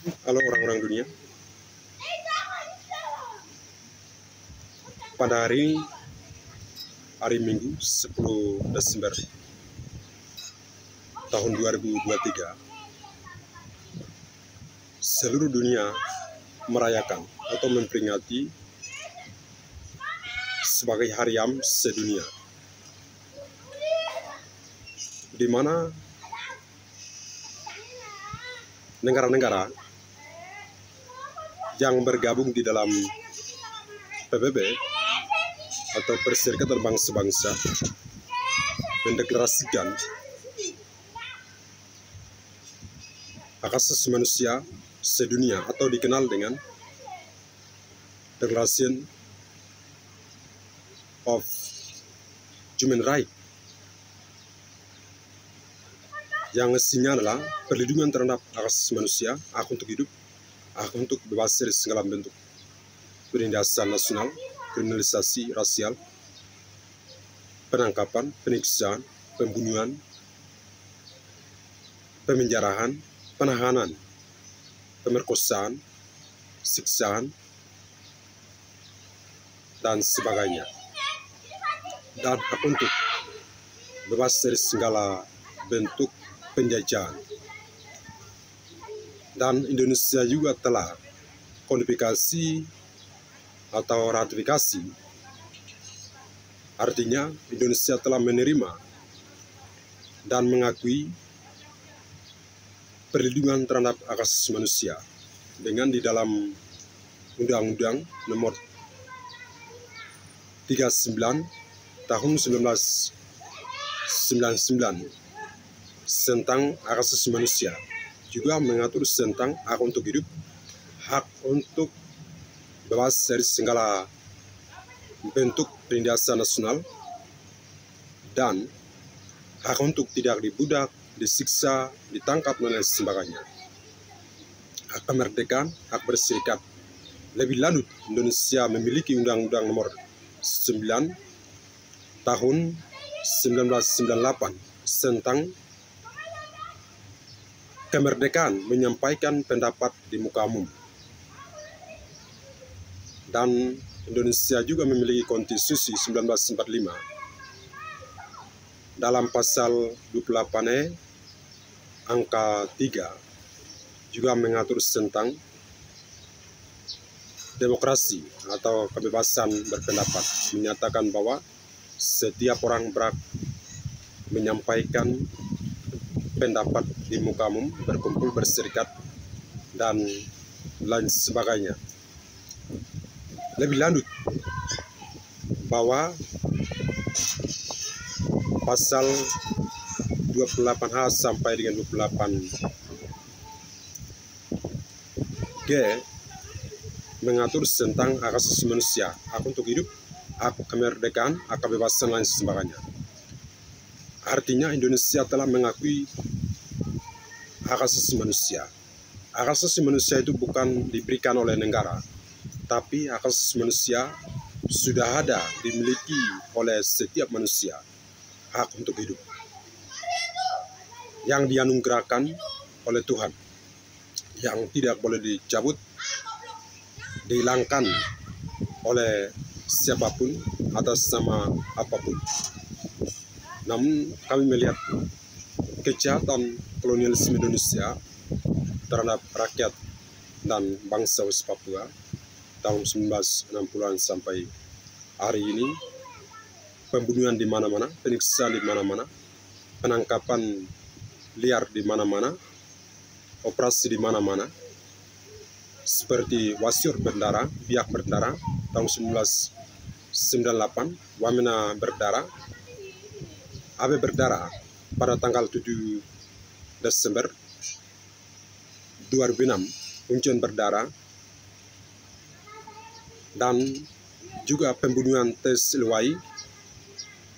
Halo orang-orang dunia. Pada hari Minggu 10 Desember tahun 2023, seluruh dunia merayakan atau memperingati sebagai Hari HAM sedunia, di mana negara-negara yang bergabung di dalam PBB atau Perserikatan Bangsa-Bangsa mendeklarasikan hak asasi manusia sedunia atau dikenal dengan Declaration of Human Rights, yang isinya adalah perlindungan terhadap hak asasi manusia, hak untuk hidup, hak untuk bebas dari segala bentuk penindasan nasional, kriminalisasi rasial, penangkapan, penyiksaan, pembunuhan, pemenjarahan, penahanan, pemerkosaan, siksaan, dan sebagainya, dan hak untuk bebas dari segala bentuk penjajahan. Dan Indonesia juga telah kodifikasi atau ratifikasi, artinya Indonesia telah menerima dan mengakui perlindungan terhadap hak asasi manusia dengan di dalam Undang-Undang Nomor 39 Tahun 1999 tentang hak asasi manusia, juga mengatur tentang hak untuk hidup, hak untuk bebas dari segala bentuk penindasan nasional, dan hak untuk tidak dibudak, disiksa, ditangkap, dan lain sebagainya. Hak kemerdekaan, hak berserikat. Lebih lanjut, Indonesia memiliki Undang-Undang Nomor 9 Tahun 1998 tentang kemerdekaan menyampaikan pendapat di muka umum. Dan Indonesia juga memiliki Konstitusi 1945 dalam pasal 28E angka 3 juga mengatur tentang demokrasi atau kebebasan berpendapat, menyatakan bahwa setiap orang berhak menyampaikan pendapat di muka umum, berkumpul, berserikat, dan lain sebagainya. Lebih lanjut bahwa pasal 28H sampai dengan 28G mengatur tentang hak asasi manusia, hak untuk hidup, hak kemerdekaan, hak kebebasan, dan lain sebagainya. Artinya Indonesia telah mengakui hak asasi manusia. Hak asasi manusia itu bukan diberikan oleh negara, tapi hak asasi manusia sudah ada, dimiliki oleh setiap manusia. Hak untuk hidup yang dianugerahkan oleh Tuhan, yang tidak boleh dicabut, dihilangkan oleh siapapun atas nama apapun. Namun kami melihat kejahatan kolonialisme Indonesia terhadap rakyat dan bangsa West Papua tahun 1960-an sampai hari ini, pembunuhan di mana-mana, penyiksaan di mana-mana, penangkapan liar di mana-mana, operasi di mana-mana, seperti Wasior berdarah, Biak berdarah tahun 1998, Wamena berdarah, Abe berdarah pada tanggal 7 Desember 2006, Uncen berdarah, dan juga pembunuhan Tes Ilwai,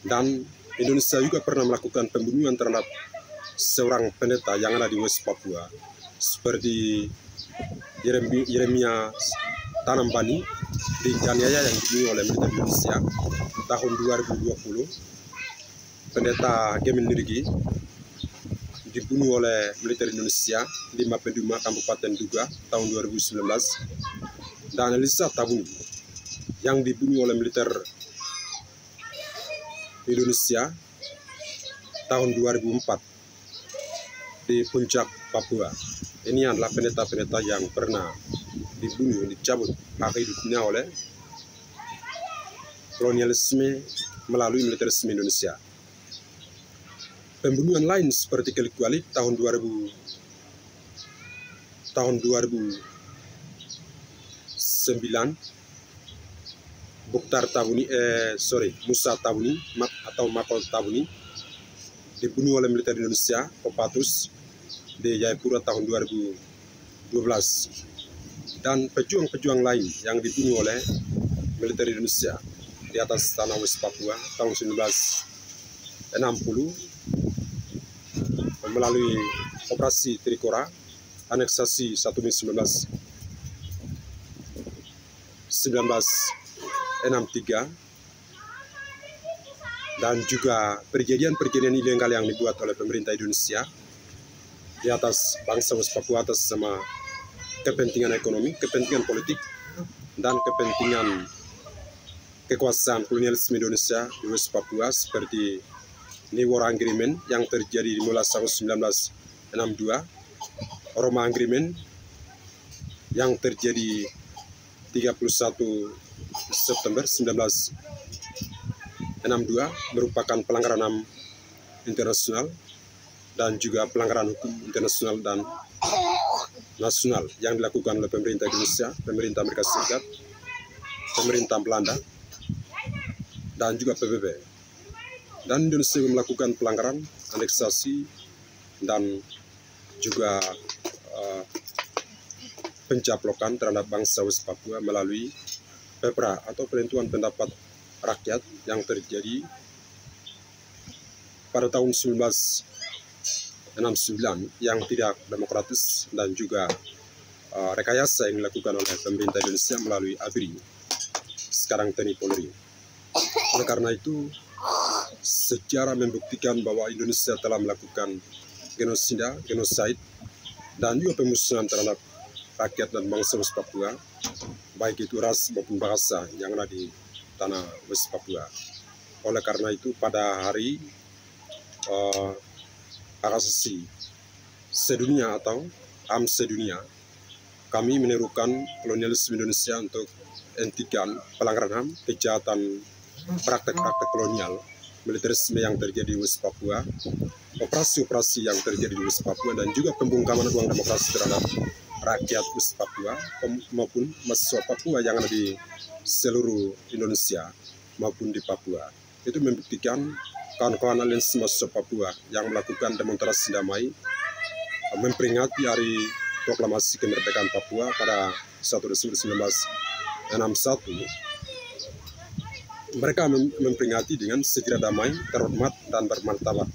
dan Indonesia juga pernah melakukan pembunuhan terhadap seorang pendeta yang ada di West Papua, seperti Yeremia Tanambani di Janiaya yang dibunuh oleh militer Indonesia tahun 2020, pendeta Gemin Nirigi, dibunuh oleh militer Indonesia di Mapeduma, Kabupaten Duga tahun 2019, dan Elisa Tabuni yang dibunuh oleh militer Indonesia tahun 2004 di Puncak, Papua. Ini adalah pendeta-pendeta yang pernah dibunuh, dicabut hak hidupnya oleh kolonialisme melalui militerisme Indonesia. Pembunuhan lain seperti Kelly Kuali tahun 2009, Musa Tabuni atau Makol Tabuni dibunuh oleh militer Indonesia, Kopatus di Jayapura tahun 2012, dan pejuang-pejuang lain yang dibunuh oleh militer Indonesia di atas tanah West Papua tahun 1960 melalui operasi Trikora, aneksasi 1 Mei 1963, dan juga perjanjian-perjanjian ilegal yang dibuat oleh pemerintah Indonesia di atas bangsa West Papua atas sama kepentingan ekonomi, kepentingan politik, dan kepentingan kekuasaan kolonialisme Indonesia di West Papua, seperti New War Agreement yang terjadi di mulai tahun 1962, Roma Agreement yang terjadi 31 September 1962 merupakan pelanggaran HAM internasional dan juga pelanggaran hukum internasional dan nasional yang dilakukan oleh pemerintah Indonesia, pemerintah Amerika Serikat, pemerintah Belanda, dan juga PBB. Dan Indonesia melakukan pelanggaran aneksasi dan juga pencaplokan terhadap bangsa West Papua melalui PEPRA atau penentuan pendapat rakyat yang terjadi pada tahun 1969 yang tidak demokratis dan juga rekayasa yang dilakukan oleh pemerintah Indonesia melalui ABRI, sekarang TNI Polri. Oleh karena itu, sejarah membuktikan bahwa Indonesia telah melakukan genosida, genosid, dan juga pemusnahan terhadap rakyat dan bangsa West Papua, baik itu ras maupun bahasa yang ada di tanah West Papua. Oleh karena itu, pada hari hak asasi sedunia atau HAM sedunia, kami menerukan kolonialisme Indonesia untuk hentikan pelanggaran HAM, kejahatan praktek-praktek kolonial, militerisme yang terjadi di West Papua, operasi-operasi yang terjadi di West Papua, dan juga pembungkaman ruang demokrasi terhadap rakyat West Papua maupun mahasiswa Papua yang ada di seluruh Indonesia maupun di Papua. Itu membuktikan kawan-kawan aliansi mahasiswa Papua yang melakukan demonstrasi damai memperingati hari proklamasi kemerdekaan Papua pada 1 Desember 1961. Mereka memperingati dengan sejarah damai, terhormat, dan bermartabat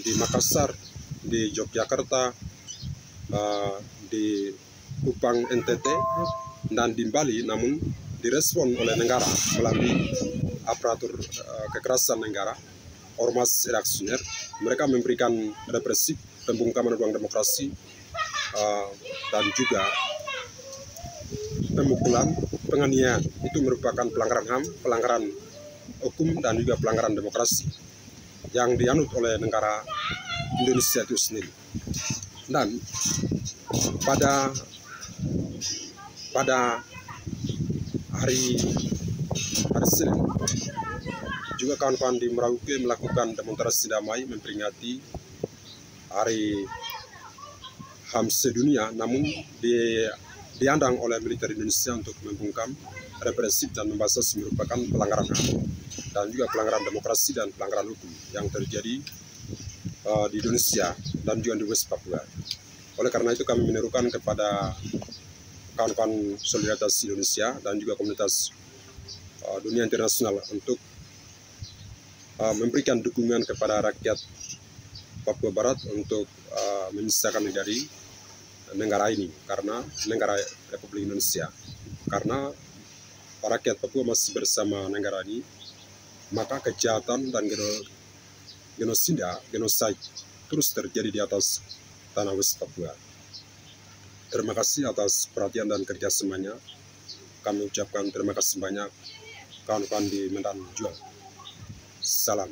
di Makassar, di Yogyakarta, di Kupang NTT, dan di Bali, namun direspon oleh negara melalui aparatur kekerasan negara, ormas reaksioner. Mereka memberikan represi, pembungkaman ruang demokrasi, dan juga pemukulan, penganiayaan. Itu merupakan pelanggaran HAM, pelanggaran hukum, dan juga pelanggaran demokrasi yang dianut oleh negara Indonesia itu sendiri. Dan pada hari Senin juga kawan-kawan di Merauke melakukan demonstrasi damai memperingati hari HAM sedunia, namun diandang oleh militer Indonesia untuk membungkam, represif, dan membasas merupakan pelanggaran HAM dan juga pelanggaran demokrasi dan pelanggaran hukum yang terjadi di Indonesia dan juga di West Papua. Oleh karena itu kami menyerukan kepada kawan-kawan solidaritas Indonesia dan juga komunitas dunia internasional untuk memberikan dukungan kepada rakyat Papua Barat untuk memisahkan dari negara ini, karena negara Republik Indonesia, karena rakyat Papua masih bersama negara ini, maka kejahatan dan genosida, genosid terus terjadi di atas tanah West Papua. Terima kasih atas perhatian dan kerjasamanya. Kami ucapkan terima kasih banyak kawan-kawan di Medan Jual. Salam.